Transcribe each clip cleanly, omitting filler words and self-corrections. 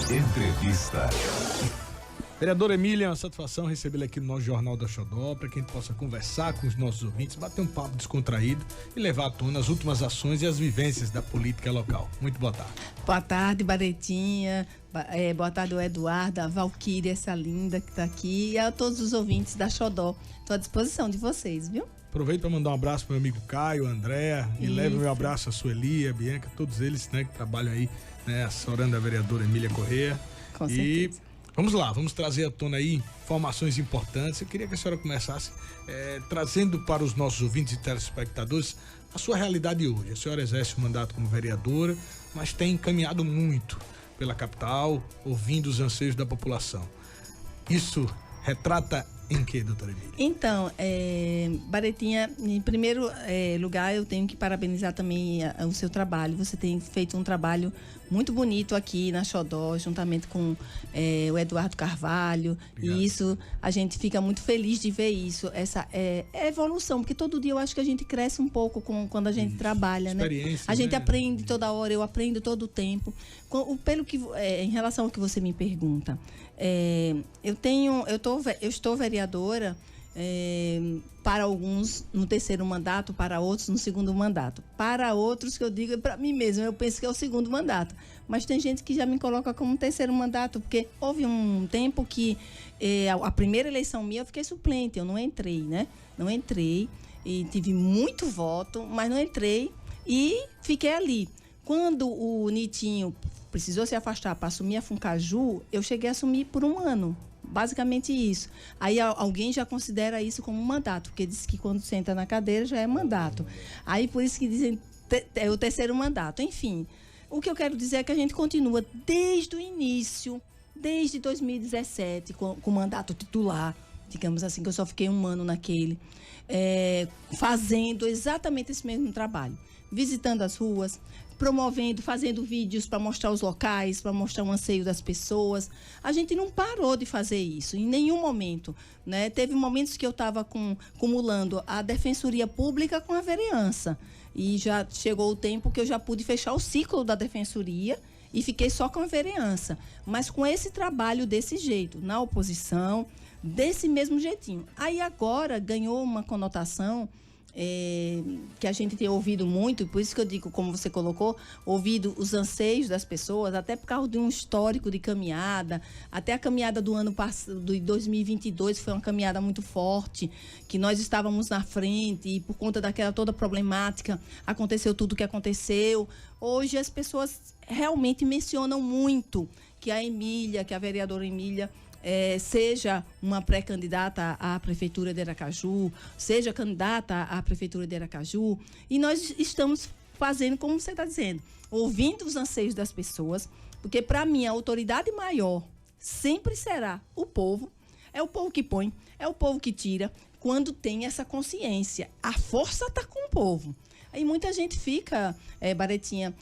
Entrevista. Vereadora Emília, é uma satisfação recebê-la aqui no nosso Jornal da Xodó, para que a gente possa conversar com os nossos ouvintes, bater um papo descontraído e levar à tona as últimas ações e as vivências da política local. Muito boa tarde. Boa tarde, Baretinha. Boa tarde, o Eduardo, a Valquíria, essa linda que está aqui, e a todos os ouvintes da Xodó. Estou à disposição de vocês, viu? Aproveito para mandar um abraço para meu amigo Caio, Andréa, e leve o meu abraço a Sueli, a Bianca, todos eles, né, que trabalham aí, né, assessorando a vereadora Emília Corrêa. Com certeza. Vamos lá, vamos trazer à tona aí informações importantes. Eu queria que a senhora começasse trazendo para os nossos ouvintes e telespectadores a sua realidade hoje. A senhora exerce o mandato como vereadora, mas tem caminhado muito pela capital, ouvindo os anseios da população. Isso retrata em que, doutora Emília? Então, Baretinha, em primeiro lugar, eu tenho que parabenizar também o seu trabalho. Você tem feito um trabalho muito bonito aqui na Xodó, juntamente com o Eduardo Carvalho. Obrigado. E isso, a gente fica muito feliz de ver isso, essa evolução, porque todo dia eu acho que a gente cresce um pouco quando a gente trabalha, né? A gente aprende toda hora, eu aprendo todo o tempo. Em relação ao que você me pergunta, eu estou vereadora para alguns no terceiro mandato, para outros no segundo mandato. Para outros, que eu digo para mim mesma, eu penso que é o segundo mandato. Mas tem gente que já me coloca como terceiro mandato, porque houve um tempo que a primeira eleição minha eu fiquei suplente, eu não entrei, né? Não entrei e tive muito voto, mas não entrei e fiquei ali. Quando o Nitinho precisou se afastar para assumir a Funcaju, eu cheguei a assumir por um ano. Basicamente isso. Aí alguém já considera isso como um mandato, porque diz que quando senta na cadeira já é mandato. Aí por isso que dizem é o terceiro mandato. Enfim, o que eu quero dizer é que a gente continua desde o início, desde 2017, com o mandato titular, digamos assim, que eu só fiquei um ano naquele, fazendo exatamente esse mesmo trabalho. Visitando as ruas, promovendo, fazendo vídeos para mostrar os locais, para mostrar o anseio das pessoas. A gente não parou de fazer isso, em nenhum momento, né? Teve momentos que eu estava acumulando a defensoria pública com a vereança. E já chegou o tempo que eu já pude fechar o ciclo da defensoria e fiquei só com a vereança. Mas com esse trabalho desse jeito, na oposição, desse mesmo jeitinho. Aí agora ganhou uma conotação que a gente tem ouvido muito, e por isso que eu digo, como você colocou, ouvido os anseios das pessoas, até por causa de um histórico de caminhada, até a caminhada do ano passado, de 2022, foi uma caminhada muito forte, que nós estávamos na frente e por conta daquela toda problemática, aconteceu tudo o que aconteceu. Hoje as pessoas realmente mencionam muito que a Emília, que a vereadora Emília, seja uma pré-candidata à Prefeitura de Aracaju, seja candidata à Prefeitura de Aracaju, e nós estamos fazendo, como você está dizendo, ouvindo os anseios das pessoas, porque para mim a autoridade maior sempre será o povo, é o povo que põe, é o povo que tira, quando tem essa consciência. A força está com o povo. Aí muita gente fica, Baretinha,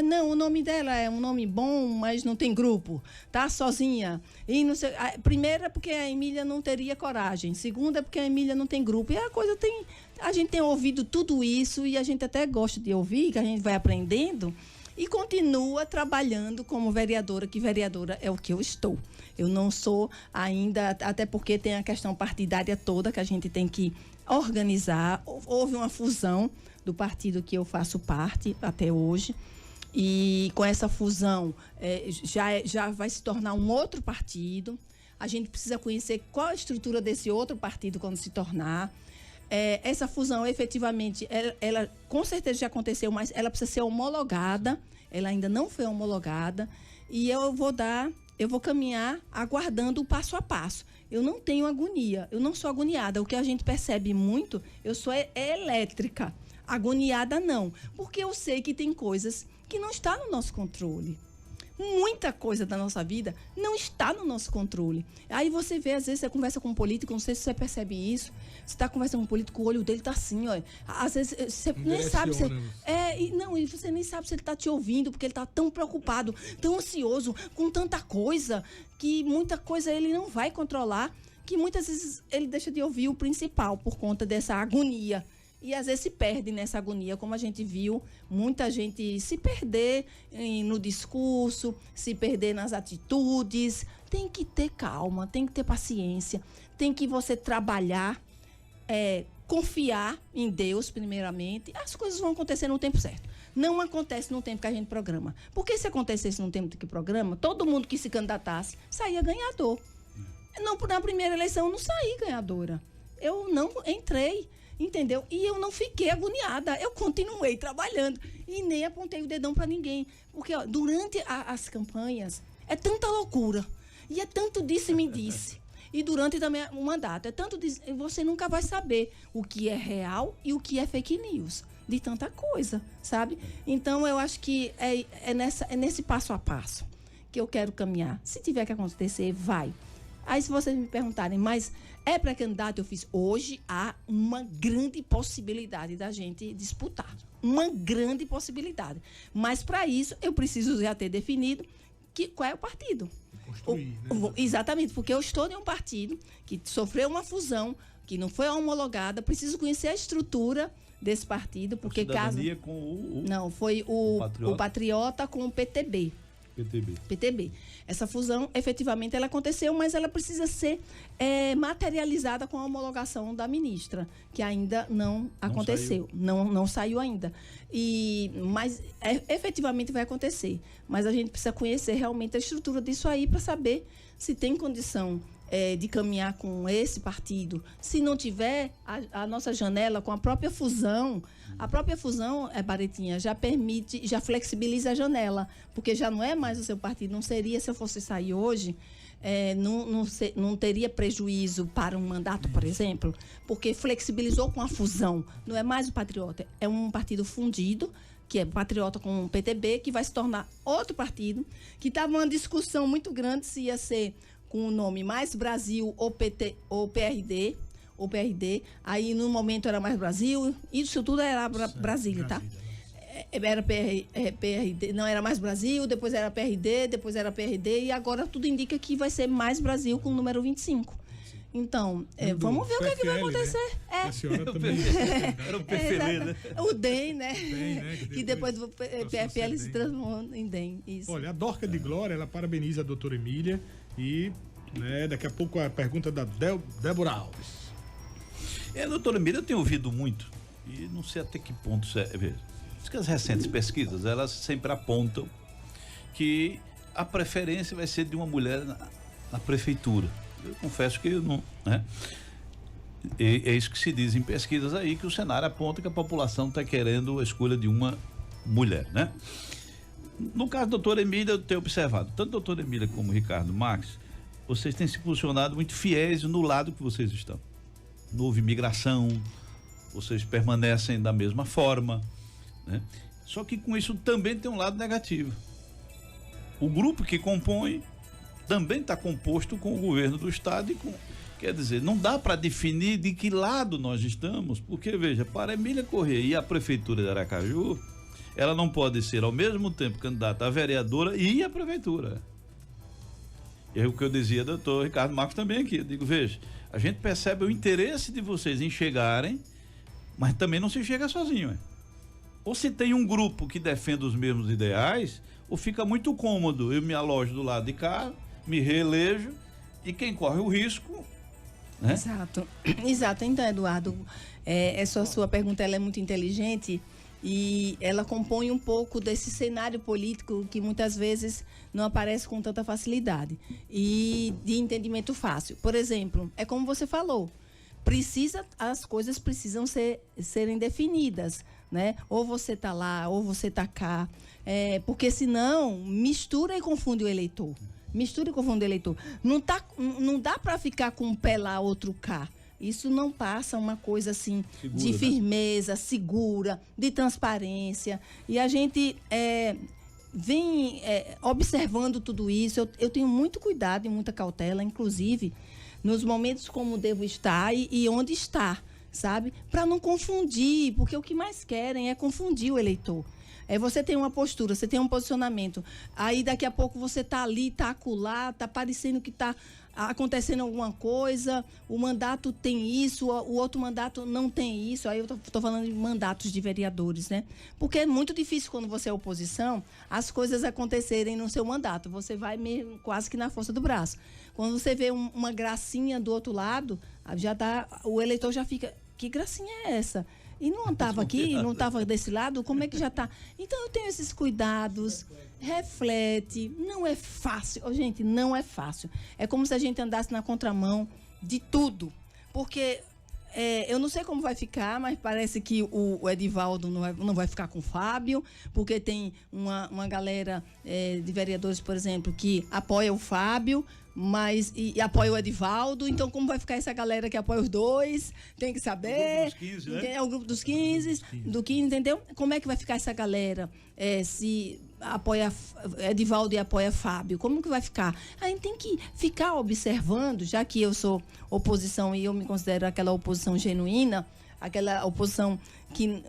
não, o nome dela é um nome bom, mas não tem grupo, tá sozinha. E não sei, primeiro é porque a Emília não teria coragem, segundo é porque a Emília não tem grupo. E a gente tem ouvido tudo isso e a gente até gosta de ouvir, que a gente vai aprendendo e continua trabalhando como vereadora, que vereadora é o que eu estou. Eu não sou ainda, até porque tem a questão partidária toda que a gente tem que organizar. Houve uma fusão do partido que eu faço parte até hoje, e com essa fusão já vai se tornar um outro partido. A gente precisa conhecer qual a estrutura desse outro partido quando se tornar. Essa fusão, efetivamente, ela com certeza já aconteceu, mas ela precisa ser homologada. Ela ainda não foi homologada, e eu vou caminhar aguardando o passo a passo. Eu não tenho agonia, eu não sou agoniada. O que a gente percebe muito, eu sou elétrica. Agoniada não, porque eu sei que tem coisas que não estão no nosso controle. Muita coisa da nossa vida não está no nosso controle. Aí você vê, às vezes você conversa com um político, não sei se você percebe isso, você está conversando com um político, o olho dele está assim, ó. Às vezes você nem sabe se e você nem sabe se ele está te ouvindo, porque ele está tão preocupado, tão ansioso, com tanta coisa, que muita coisa ele não vai controlar, que muitas vezes ele deixa de ouvir o principal por conta dessa agonia. e às vezes se perde nessa agonia, como a gente viu muita gente se perder no discurso, se perder nas atitudes. Tem que ter calma, tem que ter paciência, tem que você trabalhar, confiar em Deus primeiramente, as coisas vão acontecer no tempo certo. Não acontece no tempo que a gente programa. Porque se acontecesse no tempo que programa, todo mundo que se candidatasse saía ganhador. Não, na primeira eleição eu não saí ganhadora. Eu não entrei, entendeu? E eu não fiquei agoniada. Eu continuei trabalhando e nem apontei o dedão para ninguém. Porque durante as campanhas é tanta loucura e é tanto disse-me-disse. E durante também o mandato é tanto você nunca vai saber o que é real e o que é fake news. De tanta coisa, sabe? Então, eu acho que é nesse passo a passo que eu quero caminhar. Se tiver que acontecer, vai. Aí, se vocês me perguntarem, mas é pré-candidato? Eu fiz. Hoje há uma grande possibilidade da gente disputar. Uma grande possibilidade. Mas, para isso, eu preciso já ter definido qual é o partido. Construir, né? Exatamente, porque eu estou em um partido que sofreu uma fusão, que não foi homologada, preciso conhecer a estrutura desse partido, porque caso... com Não, foi o Patriota com o PTB. PTB. Essa fusão, efetivamente, ela aconteceu, mas ela precisa ser materializada com a homologação da ministra, que ainda não aconteceu. Não saiu ainda. Mas efetivamente vai acontecer. Mas a gente precisa conhecer realmente a estrutura disso aí para saber se tem condição de caminhar com esse partido. Se não tiver, a nossa janela com a própria fusão, Baretinha, já permite, já flexibiliza a janela, porque já não é mais o seu partido, não seria, se eu fosse sair hoje, não teria prejuízo para um mandato, por exemplo, porque flexibilizou com a fusão, não é mais o Patriota, é um partido fundido, que é Patriota com o PTB, que vai se tornar outro partido, que estava uma discussão muito grande se ia ser com o nome Mais Brasil ou PRD, aí no momento era Mais Brasil, isso tudo era Brasília, tá? Era PRD, não era Mais Brasil, depois era PRD, depois era PRD, e agora tudo indica que vai ser Mais Brasil com o número 25. Então, vamos ver o que vai acontecer. Né? A senhora também. Era o PFL, né? O DEM, né? Que depois o PFL se transformou em DEM. Isso. Olha, a Dorca de Glória, ela parabeniza a doutora Emília e daqui a pouco a pergunta da Débora Alves. Doutora Emília, eu tenho ouvido muito e não sei até que ponto veja, que as recentes pesquisas, elas sempre apontam que a preferência vai ser de uma mulher na prefeitura. Eu confesso que eu não, né? É isso que se diz em pesquisas aí, que o cenário aponta que a população está querendo a escolha de uma mulher, né? No caso da doutora Emília, eu tenho observado, tanto a doutora Emília como o Ricardo Marques, vocês têm se posicionado muito fiéis no lado que vocês estão. Não houve migração, vocês permanecem da mesma forma, né? Só que com isso também tem um lado negativo. O grupo que compõe também está composto com o governo do estado quer dizer, não dá para definir de que lado nós estamos, porque veja, para Emília Corrêa e a prefeitura de Aracaju, ela não pode ser ao mesmo tempo candidata a vereadora e a prefeitura. É o que eu dizia, doutor Ricardo Marques também aqui, eu digo, veja, a gente percebe o interesse de vocês em chegarem, mas também não se chega sozinho, hein? Ou se tem um grupo que defende os mesmos ideais, ou fica muito cômodo, eu me alojo do lado de cá, me reelejo, e quem corre o risco, né? Exato. Então, Eduardo, essa sua pergunta ela é muito inteligente e ela compõe um pouco desse cenário político que muitas vezes não aparece com tanta facilidade e de entendimento fácil. Por exemplo, é como você falou, as coisas precisam serem definidas, né? Ou você está lá, ou você está cá, porque senão mistura e confunde o eleitor. Não dá para ficar com um pé lá, outro cá. Isso não passa uma coisa assim segura, de firmeza, né? Segura, de transparência. E a gente vem observando tudo isso. Eu tenho muito cuidado e muita cautela, inclusive nos momentos como devo estar e onde estar, sabe? Para não confundir, porque o que mais querem é confundir o eleitor. Você tem uma postura, você tem um posicionamento, aí daqui a pouco você está ali, está acolá, está parecendo que está acontecendo alguma coisa, o mandato tem isso, o outro mandato não tem isso. Aí eu estou falando de mandatos de vereadores, né? Porque é muito difícil quando você é oposição, as coisas acontecerem no seu mandato. Você vai mesmo quase que na força do braço. Quando você vê uma gracinha do outro lado, o eleitor já fica, que gracinha é essa? E não estava aqui, não estava desse lado, como é que já está? Então eu tenho esses cuidados, reflete, não é fácil. Gente, não é fácil. É como se a gente andasse na contramão de tudo. Porque eu não sei como vai ficar, mas parece que o Edivaldo não vai ficar com o Fábio, porque tem uma galera de vereadores, por exemplo, que apoia o Fábio, mas e apoia o Edivaldo. Então, como vai ficar essa galera que apoia os dois? Tem que saber. O grupo dos 15, né? É o grupo dos 15, do 15, entendeu? Como é que vai ficar essa galera se apoia Edivaldo e apoia Fábio? Como que vai ficar? A gente tem que ficar observando, já que eu sou oposição e eu me considero aquela oposição genuína, aquela oposição que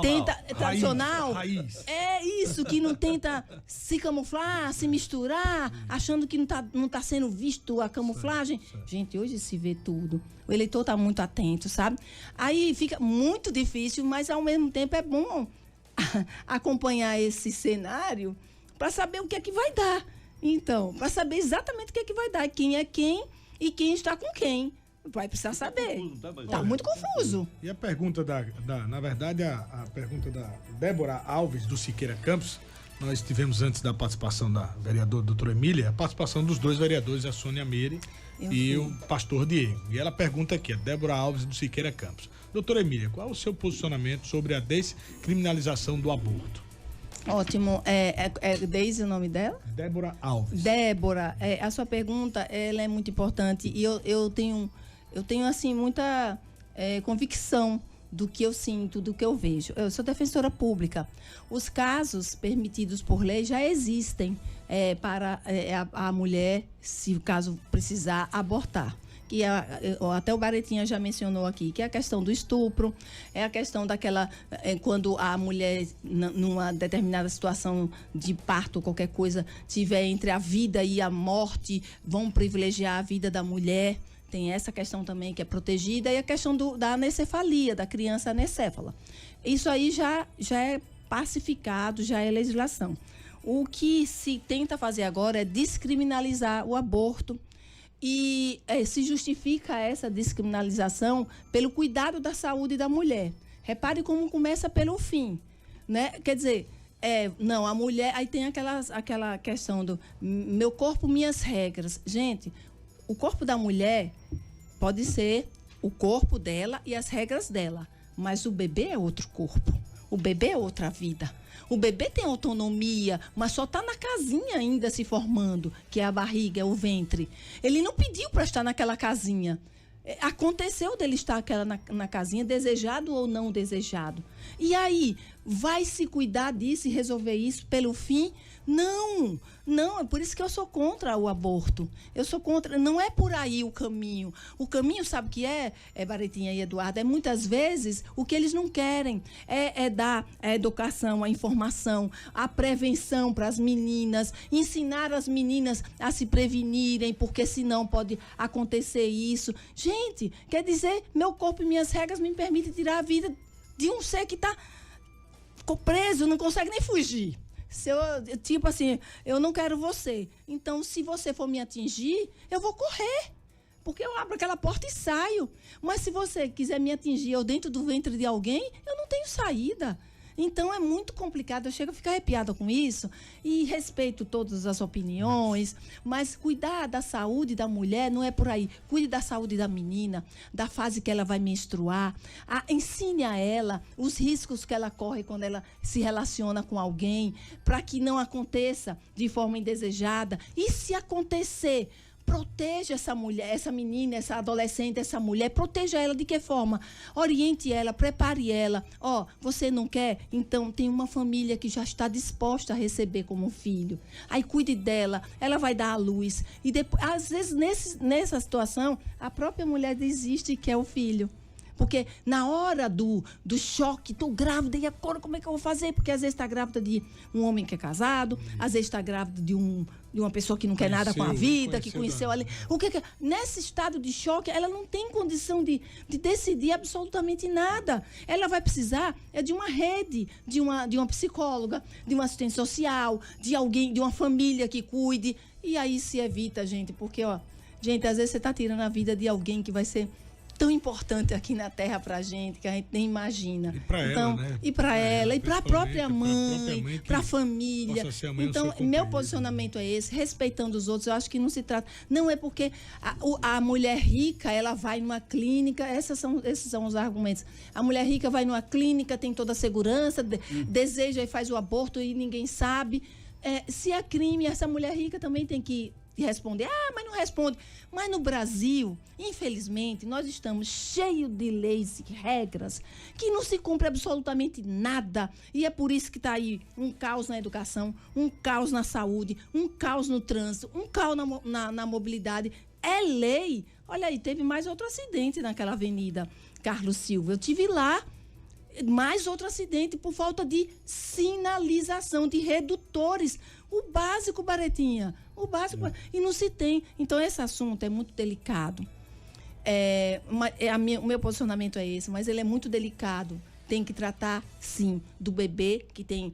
tenta tradicional, raiz. é isso, que não tenta se camuflar, se misturar, achando que não tá sendo visto a camuflagem. Gente, hoje se vê tudo. O eleitor está muito atento, sabe? Aí fica muito difícil, mas ao mesmo tempo é bom acompanhar esse cenário para saber o que é que vai dar. Então, para saber exatamente o que é que vai dar, quem é quem e quem está com quem. Vai precisar saber. Tá muito confuso. E a pergunta na verdade, a pergunta da Débora Alves, do Siqueira Campos, nós tivemos antes da participação da vereadora doutora Emília, a participação dos dois vereadores, a Sônia Meire e o pastor Diego. E ela pergunta aqui, a Débora Alves, do Siqueira Campos. Doutora Emília, qual é o seu posicionamento sobre a descriminalização do aborto? Ótimo. É Deise o nome dela? Débora Alves. Débora, a sua pergunta ela é muito importante e eu tenho assim, muita convicção do que eu sinto, do que eu vejo. Eu sou defensora pública. Os casos permitidos por lei já existem para a mulher, se o caso precisar, abortar. Que até o Baretinha já mencionou aqui, que é a questão do estupro, é a questão daquela, quando a mulher, numa determinada situação de parto, qualquer coisa, tiver entre a vida e a morte, vão privilegiar a vida da mulher. Tem essa questão também que é protegida, e a questão da anencefalia, da criança anencéfala. Isso aí já é pacificado, já é legislação. O que se tenta fazer agora é descriminalizar o aborto, e se justifica essa descriminalização pelo cuidado da saúde da mulher. Repare como começa pelo fim, né? Quer dizer, não, a mulher... Aí tem aquela questão do meu corpo, minhas regras. Gente, o corpo da mulher pode ser o corpo dela e as regras dela, mas o bebê é outro corpo. O bebê é outra vida. O bebê tem autonomia, mas só está na casinha ainda se formando, que é a barriga, é o ventre. Ele não pediu para estar naquela casinha. Aconteceu dele estar na casinha, desejado ou não desejado. E aí, vai se cuidar disso e resolver isso pelo fim? Não, é por isso que eu sou contra o aborto. Eu sou contra, não é por aí o caminho. O caminho, sabe o que Baretinha e Eduardo? É muitas vezes o que eles não querem. É dar a educação, a informação, a prevenção para as meninas, ensinar as meninas a se prevenirem, porque senão pode acontecer isso. Gente, quer dizer, meu corpo e minhas regras me permitem tirar a vida de um ser que ficou preso, não consegue nem fugir. Tipo assim, eu não quero você. Então, se você for me atingir, eu vou correr. Porque eu abro aquela porta e saio. Mas se você quiser me atingir eu dentro do ventre de alguém, eu não tenho saída. Então, é muito complicado. Eu chego a ficar arrepiada com isso. E respeito todas as opiniões. Mas cuidar da saúde da mulher não é por aí. Cuide da saúde da menina, da fase que ela vai menstruar. Ensine a ela os riscos que ela corre quando ela se relaciona com alguém, para que não aconteça de forma indesejada. E se acontecer, proteja essa mulher, essa menina, essa adolescente, essa mulher. Proteja ela de que forma? Oriente ela, prepare ela. Você não quer? Então tem uma família que já está disposta a receber como filho. Aí cuide dela, ela vai dar à luz. E depois, às vezes, nessa situação, a própria mulher desiste e quer o filho. Porque na hora do choque, estou grávida, e agora como é que eu vou fazer? Porque às vezes está grávida de um homem que é casado, às vezes está grávida de uma pessoa que não quer nada com a vida, que conheceu ali. Nesse estado de choque, ela não tem condição de decidir absolutamente nada. Ela vai precisar de uma rede, de uma psicóloga, de um assistente social, de alguém, de uma família que cuide. E aí se evita, gente, porque, gente, às vezes você está tirando a vida de alguém que vai ser tão importante aqui na Terra pra gente, que a gente nem imagina. E pra ela, né? E pra ela, e pra própria mãe, pra família. Então, meu posicionamento é esse, respeitando os outros. Eu acho que não se trata... Não é porque a mulher rica, ela vai numa clínica, esses são os argumentos. A mulher rica vai numa clínica, tem toda a segurança, deseja e faz o aborto e ninguém sabe. Se é crime, essa mulher rica também tem que responder. Mas não responde. Mas no Brasil, infelizmente, nós estamos cheios de leis e regras que não se cumpre absolutamente nada. E é por isso que está aí um caos na educação, um caos na saúde, um caos no trânsito, um caos na mobilidade. É lei. Olha aí, teve mais outro acidente naquela avenida Carlos Silva. Eu tive lá, mais outro acidente por falta de sinalização, de redutores. O básico, Baretinha, o básico. E não se tem. Então, esse assunto é muito delicado. O meu posicionamento é esse, mas ele é muito delicado. Tem que tratar, sim, do bebê que tem...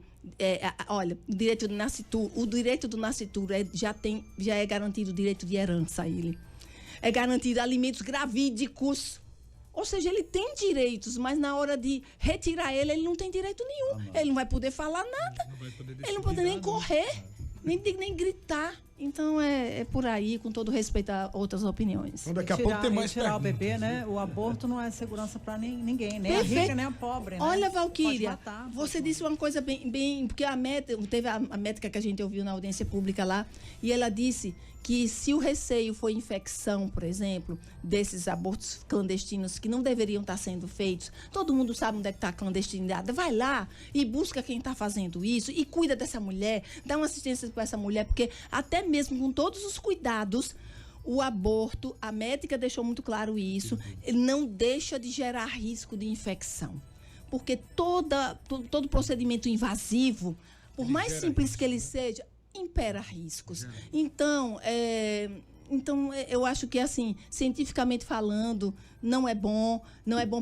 olha, o direito do nascituro já é garantido o direito de herança a ele. É garantido alimentos gravídicos. Ou seja, ele tem direitos, mas na hora de retirar ele não tem direito nenhum. Ele não vai poder falar nada. Ele não vai poder nem correr, nem gritar. Então, é por aí, com todo respeito a outras opiniões. Então, daqui a pouco tem mais tirar o bebê, né? O aborto não é segurança para ninguém, nem Perfeito. a rica, nem a pobre, né? Olha, Valquíria, você disse uma coisa bem... Porque teve a médica que a gente ouviu na audiência pública lá, e ela disse que se o receio for infecção, por exemplo, desses abortos clandestinos que não deveriam estar sendo feitos, todo mundo sabe onde é que está a clandestinidade, vai lá e busca quem está fazendo isso e cuida dessa mulher, dá uma assistência para essa mulher, porque até mesmo com todos os cuidados, o aborto, a médica deixou muito claro isso, ele não deixa de gerar risco de infecção. Porque todo procedimento invasivo, por mais simples que ele seja, impera riscos. Então, eu acho que, assim, cientificamente falando, não é bom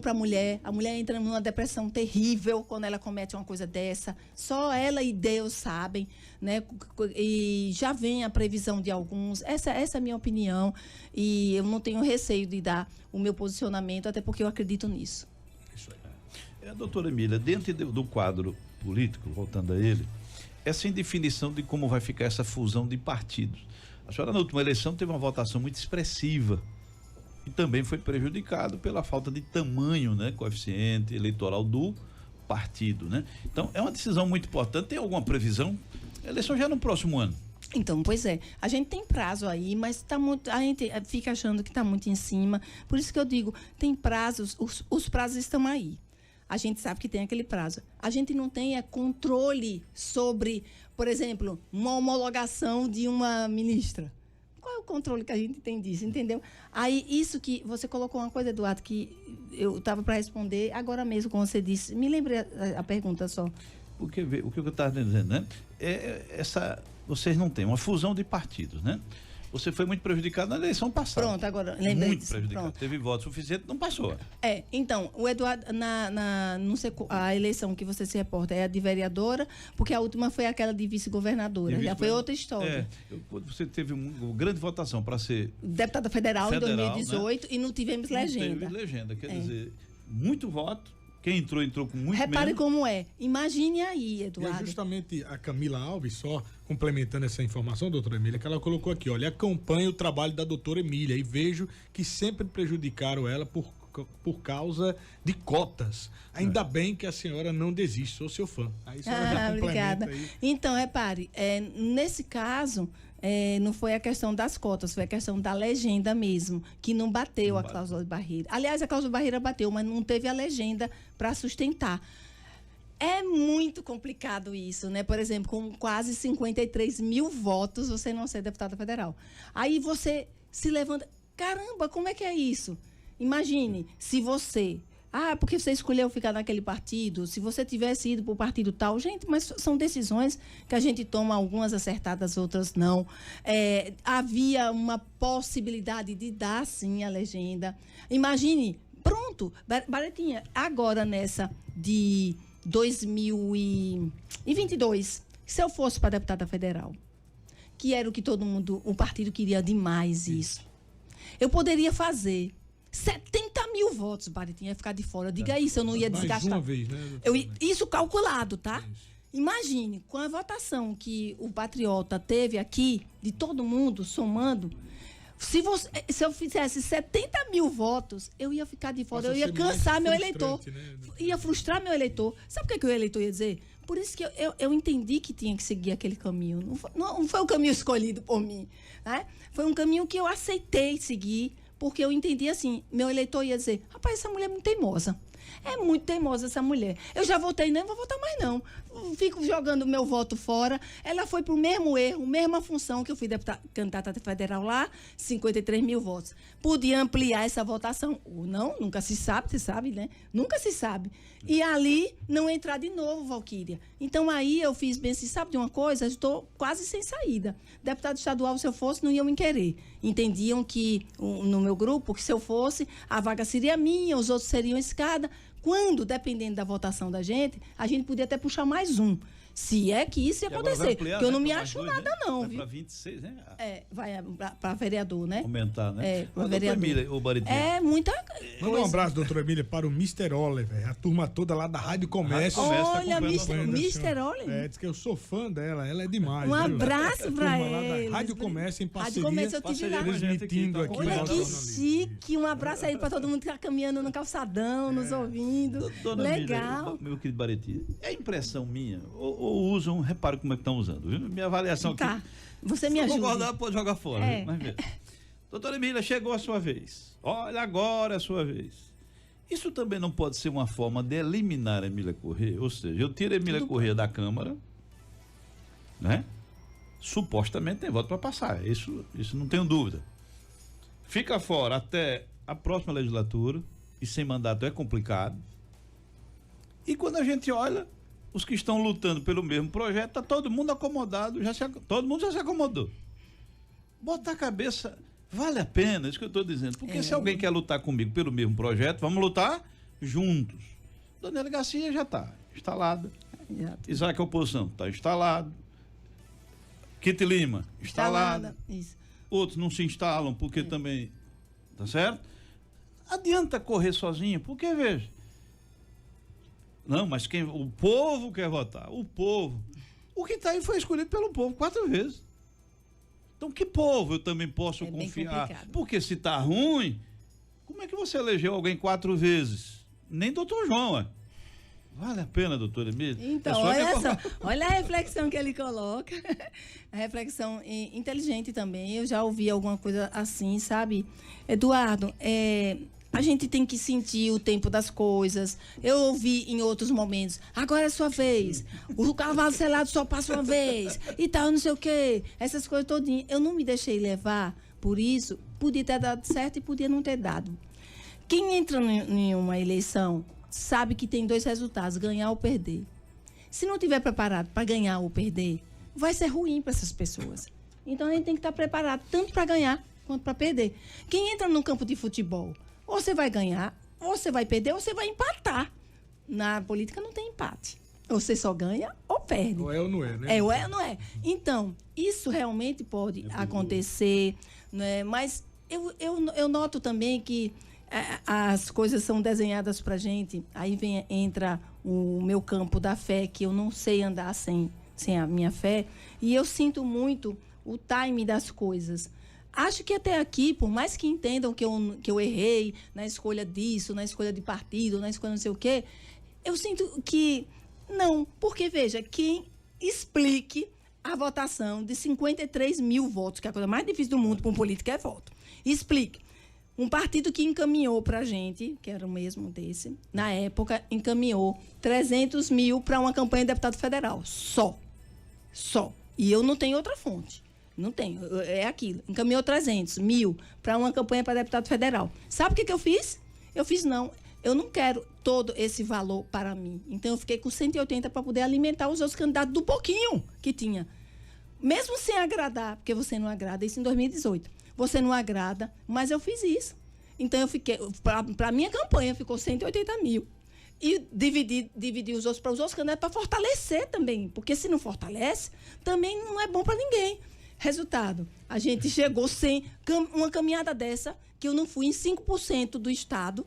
para a mulher entra numa depressão terrível quando ela comete uma coisa dessa, só ela e Deus sabem, né? E já vem a previsão de alguns, essa é a minha opinião, e eu não tenho receio de dar o meu posicionamento, até porque eu acredito nisso. Isso aí. Doutora Emília, dentro do quadro político, voltando a ele, essa indefinição de como vai ficar essa fusão de partidos. A senhora, na última eleição, teve uma votação muito expressiva e também foi prejudicado pela falta de tamanho, né, coeficiente eleitoral do partido, né? Então, é uma decisão muito importante. Tem alguma previsão? A eleição já é no próximo ano. Então, pois é, a gente tem prazo aí, mas a gente fica achando que está muito em cima. Por isso que eu digo, tem prazos, os prazos estão aí. A gente sabe que tem aquele prazo. A gente não tem controle sobre, por exemplo, uma homologação de uma ministra. Qual é o controle que a gente tem disso, entendeu? Aí, isso que você colocou uma coisa, Eduardo, que eu estava para responder agora mesmo, como você disse. Me lembre a pergunta só. Porque o que eu estava dizendo, né? Vocês não têm uma fusão de partidos, né? Você foi muito prejudicado na eleição passada. Pronto, agora lembrei muito disso. prejudicado. Pronto. Teve voto suficiente, não passou. Então, o Eduardo, não sei, a eleição que você se reporta é a de vereadora, porque a última foi aquela de vice-governadora. Já foi outra história. Você teve uma grande votação para ser deputada federal em 2018, né? E não tivemos legenda. Não teve legenda, quer dizer, muito voto. Quem entrou com muito Repare menos. como é. Imagine aí, Eduardo. E é justamente a Camila Alves, só complementando essa informação, doutora Emília, que ela colocou aqui, olha, acompanho o trabalho da doutora Emília e vejo que sempre prejudicaram ela por causa de cotas. Ainda bem que a senhora não desiste, sou seu fã. Aí a senhora já obrigada. Aí. Então, repare, nesse caso, não foi a questão das cotas, foi a questão da legenda mesmo, que não bateu a cláusula de barreira. Aliás, a cláusula de barreira bateu, mas não teve a legenda para sustentar. É muito complicado isso, né? Por exemplo, com quase 53 mil votos, você não ser deputada federal. Aí você se levanta, caramba, como é que é isso? Imagine, se você Ah, porque você escolheu ficar naquele partido, se você tivesse ido para o partido tal. Gente, mas são decisões que a gente toma, algumas acertadas, outras não. Havia uma possibilidade de dar, sim, a legenda. Imagine, pronto, Baretinha, agora nessa de 2022, se eu fosse para deputada federal, que era o que todo mundo, o partido queria demais isso, eu poderia fazer 70 mil votos, Baretinha, ia ficar de fora. Diga isso, eu não ia desgastar. Mais uma vez, né? Isso calculado, tá? Imagine, com a votação que o Patriota teve aqui, de todo mundo, somando, se eu fizesse 70 mil votos, eu ia ficar de fora, eu ia cansar meu eleitor. Né? Ia frustrar meu eleitor. Sabe o que o eleitor ia dizer? Por isso que eu entendi que tinha que seguir aquele caminho. Não foi o caminho escolhido por mim, né? Foi um caminho que eu aceitei seguir, porque eu entendi assim, meu eleitor ia dizer, rapaz, essa mulher é muito teimosa. É muito teimosa essa mulher. Eu já votei, não vou votar mais não. Fico jogando meu voto fora. Ela foi pro mesmo erro, mesma função que eu fui candidata federal lá, 53 mil votos. Podia ampliar essa votação. Ou não, nunca se sabe, você sabe, né? Nunca se sabe. E ali não entrar de novo, Valquíria. Então aí eu fiz bem, se sabe de uma coisa, estou quase sem saída. Deputado estadual, se eu fosse, não iam me querer. Entendiam que, no meu grupo, que se eu fosse, a vaga seria minha, os outros seriam escada. Quando, dependendo da votação da gente, a gente podia até puxar mais um. Se é que isso ia acontecer. Porque eu não me acho nada, não, viu? Vai para 26, né? Vai para vereador, né? Aumentar, né? Para vereador. Emília, o Baretinha. Muita Manda um abraço, doutora Emília, para o Mr. Oliver, a turma toda lá da Rádio Comércio. Olha, Mr. Oliver. Diz que eu sou fã dela, ela é demais. Um abraço para ele. Rádio Comércio em parceria. Rádio Comércio, eu tive lá. Transmitindo aqui. Olha que chique, um abraço aí para todo mundo que está caminhando no calçadão, nos ouvindo. Legal. Meu querido Baretinha, é impressão minha, ou usam, repare como é que estão usando, viu? Minha avaliação aqui. Tá, você me ajuda. Se concordar, pode jogar fora. Mas veja. Doutora Emília, chegou a sua vez. Olha, agora é a sua vez. Isso também não pode ser uma forma de eliminar a Emília Corrêa? Ou seja, eu tiro a Emília Corrêa da Câmara, né? Supostamente tem voto para passar, isso não tenho dúvida. Fica fora até a próxima legislatura, e sem mandato é complicado. E quando a gente olha, os que estão lutando pelo mesmo projeto, está todo mundo acomodado, todo mundo já se acomodou. Botar a cabeça, vale a pena, isso que eu estou dizendo. Porque se alguém quer lutar comigo pelo mesmo projeto, vamos lutar juntos. Daniela Garcia já está instalada. Isaac Oposição está instalado. Kitty Lima, instalada. Isso. Outros não se instalam porque também, tá certo? Adianta correr sozinho, porque veja, não, mas o povo quer votar, o povo. O que está aí foi escolhido pelo povo 4 vezes. Então, que povo eu também posso confiar? Porque se está ruim, como é que você elegeu alguém 4 vezes? Nem doutor João, ué. Vale a pena, doutora Emília? Então, olha a reflexão que ele coloca. A reflexão inteligente também. Eu já ouvi alguma coisa assim, sabe? Eduardo, a gente tem que sentir o tempo das coisas. Eu ouvi em outros momentos, agora é sua vez, o cavalo selado só passa uma vez, e tal, não sei o quê. Essas coisas todinhas. Eu não me deixei levar por isso. Podia ter dado certo e podia não ter dado. Quem entra em uma eleição sabe que tem 2 resultados, ganhar ou perder. Se não estiver preparado para ganhar ou perder, vai ser ruim para essas pessoas. Então, a gente tem que estar preparado tanto para ganhar quanto para perder. Quem entra no campo de futebol, ou você vai ganhar, ou você vai perder, ou você vai empatar. Na política não tem empate. Ou você só ganha ou perde. Ou é ou não é, né? Ou é ou não é. Então, isso realmente pode acontecer, né? Mas eu noto também que as coisas são desenhadas pra gente, aí entra o meu campo da fé, que eu não sei andar sem a minha fé, e eu sinto muito o time das coisas. Acho que até aqui, por mais que entendam que eu errei na escolha disso, na escolha de partido, na escolha não sei o quê, eu sinto que não, porque veja, quem explique a votação de 53 mil votos, que é a coisa mais difícil do mundo para um político é voto. Explique. Um partido que encaminhou para a gente, que era o mesmo desse, na época, encaminhou 300 mil para uma campanha de deputado federal. Só. E eu não tenho outra fonte. Não tenho. É aquilo. Encaminhou 300 mil para uma campanha para deputado federal. Sabe o que eu fiz? Eu fiz não. eu não quero todo esse valor para mim. Então, eu fiquei com 180 para poder alimentar os outros candidatos do pouquinho que tinha. Mesmo sem agradar, porque você não agrada, isso em 2018. Você não agrada, mas eu fiz isso. Então, eu fiquei, para a minha campanha, ficou 180 mil. E dividir os outros para os outros candidatos para fortalecer também. Porque se não fortalece, também não é bom para ninguém. Resultado, a gente chegou sem uma caminhada dessa, que eu não fui em 5% do estado,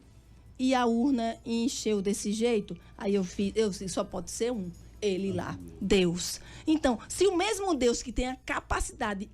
e a urna encheu desse jeito. Aí eu disse, só pode ser um, ele lá, Deus. Então, se o mesmo Deus que tem a capacidade,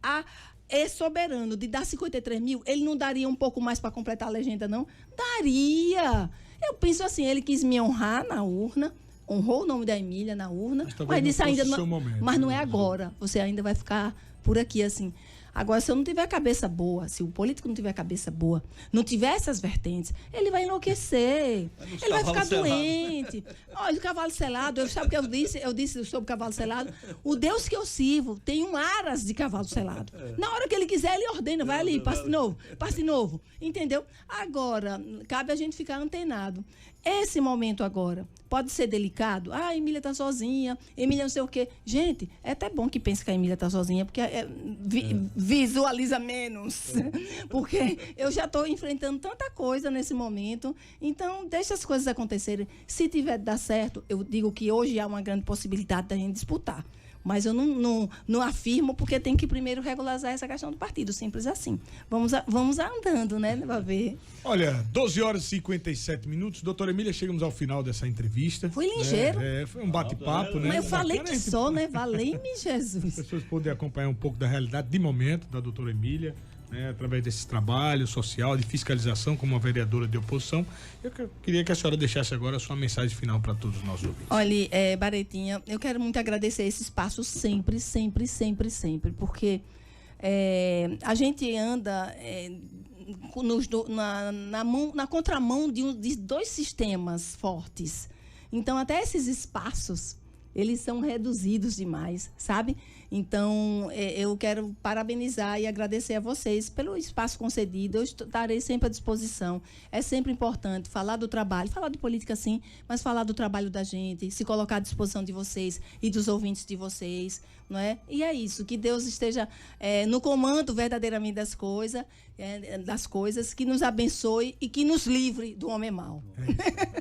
é soberano de dar 53 mil, ele não daria um pouco mais para completar a legenda, não? Daria! Eu penso assim, ele quis me honrar na urna, honrou o nome da Emília na urna, mas disse ainda não, mas não é agora. Você ainda vai ficar por aqui assim. Agora, se eu não tiver cabeça boa, se o político não tiver cabeça boa, não tiver essas vertentes, ele vai enlouquecer. Ele vai ficar doente. Olha, o cavalo selado, sabe o que eu disse sobre o cavalo selado? O Deus que eu sirvo tem um aras de cavalo selado. Na hora que ele quiser, ele ordena, vai ali, passe de novo. Entendeu? Agora, cabe a gente ficar antenado. Esse momento agora pode ser delicado. A Emília está sozinha, Emília não sei o quê. Gente, é até bom que pense que a Emília está sozinha, porque visualiza menos. Porque eu já estou enfrentando tanta coisa nesse momento. Então, deixa as coisas acontecerem. Se tiver de dar certo, eu digo que hoje há uma grande possibilidade da gente disputar. Mas eu não afirmo, porque tem que primeiro regularizar essa questão do partido, simples assim. Vamos andando, né, para ver. Olha, 12 horas e 57 minutos. Doutora Emília, chegamos ao final dessa entrevista. Foi ligeiro. Foi um bate-papo, né? Mas eu falei que só, né? Valei-me, Jesus. As pessoas podem acompanhar um pouco da realidade de momento da doutora Emília, né, através desse trabalho social de fiscalização como uma vereadora de oposição. Eu queria que a senhora deixasse agora a sua mensagem final para todos os nossos ouvintes. Olha, Baretinha, eu quero muito agradecer esse espaço sempre, porque a gente anda na contramão de dois sistemas fortes. Então, até esses espaços, eles são reduzidos demais, sabe? Então, eu quero parabenizar e agradecer a vocês pelo espaço concedido. Eu estarei sempre à disposição. É sempre importante falar do trabalho, falar de política sim, mas falar do trabalho da gente, se colocar à disposição de vocês e dos ouvintes de vocês, não é? E é isso, que Deus esteja no comando verdadeiramente das coisas, que nos abençoe e que nos livre do homem mau.